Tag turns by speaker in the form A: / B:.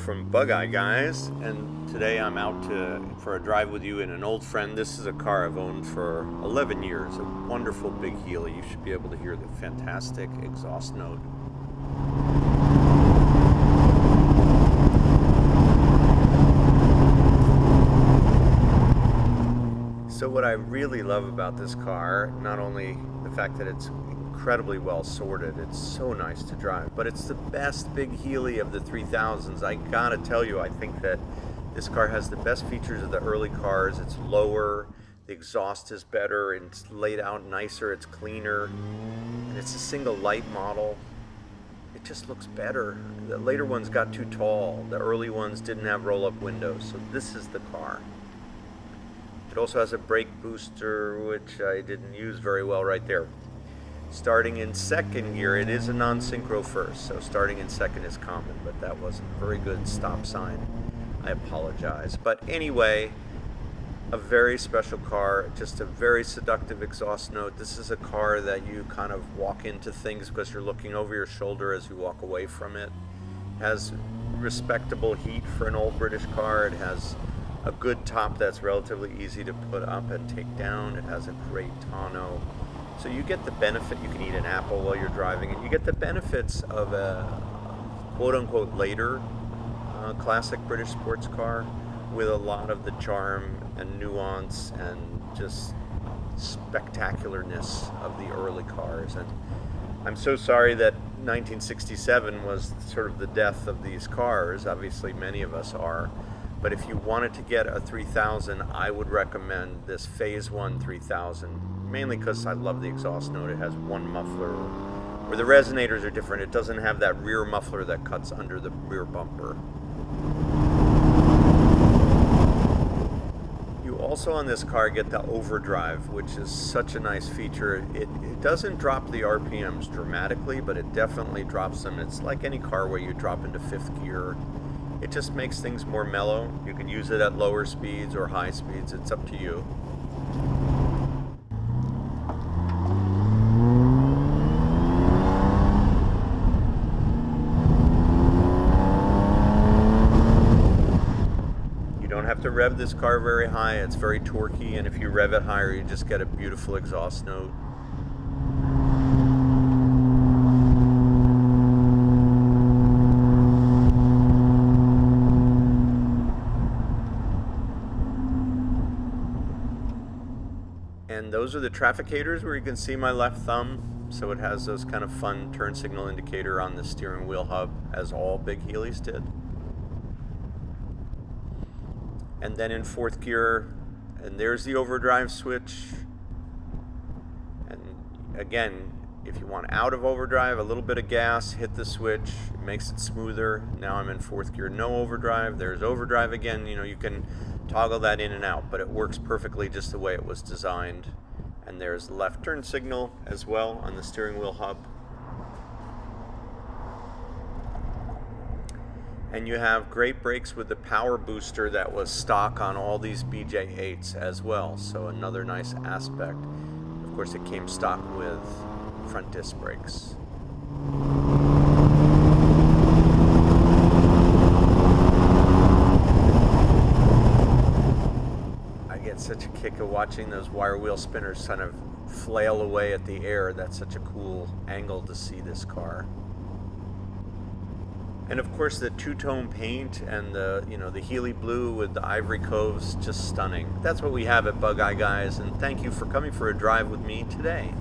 A: from Bug Eye Guys, and today I'm out for a drive with you in an old friend. This is a car I've owned for 11 years, a wonderful big Healey. You should be able to hear the fantastic exhaust note. So what I really love about this car, not only the fact that it's incredibly well sorted, it's so nice to drive, but it's the best big Healey of the 3000s. I gotta tell you, I think that this car has the best features of the early cars. It's lower, the exhaust is better, and it's laid out nicer, it's cleaner, and it's a single light model. It just looks better. The later ones got too tall. The early ones didn't have roll-up windows, so this is the car. It also has a brake booster, which I didn't use very well right there. Starting in second gear, it is a non-synchro first, so starting in second is common, but that wasn't a very good stop sign. I apologize. But anyway, a very special car, just a very seductive exhaust note. This is a car that you kind of walk into things because you're looking over your shoulder as you walk away from it. It has respectable heat for an old British car. It has a good top that's relatively easy to put up and take down. It has a great tonneau. So you get the benefit, you can eat an apple while you're driving, and you get the benefits of a quote-unquote later classic British sports car with a lot of the charm and nuance and just spectacularness of the early cars. And I'm so sorry that 1967 was sort of the death of these cars. Obviously many of us are. But if you wanted to get a 3000, I would recommend this Phase 1 3000, mainly because I love the exhaust note. It has one muffler, where the resonators are different. It doesn't have that rear muffler that cuts under the rear bumper. You also on this car get the overdrive, which is such a nice feature. It doesn't drop the RPMs dramatically, but it definitely drops them. It's like any car where you drop into fifth gear. It just makes things more mellow. You can use it at lower speeds or high speeds. It's up to you. You don't have to rev this car very high. It's very torquey, and if you rev it higher, you just get a beautiful exhaust note. And those are the trafficators where you can see my left thumb. So it has those kind of fun turn signal indicator on the steering wheel hub, as all big Healeys did. And then in fourth gear, and there's the overdrive switch. And again, if you want out of overdrive, a little bit of gas, hit the switch, it makes it smoother. Now I'm in fourth gear, no overdrive. There's overdrive again. You know, you can toggle that in and out, but it works perfectly just the way it was designed. And there's the left turn signal as well on the steering wheel hub. And you have great brakes with the power booster that was stock on all these BJ8s as well. So another nice aspect. Of course, it came stock with front disc brakes. I get such a kick of watching those wire wheel spinners kind of flail away at the air. That's such a cool angle to see this car. And of course the two-tone paint and the Healey blue with the ivory coves, just stunning. That's what we have at Bug Eye Guys, and thank you for coming for a drive with me today.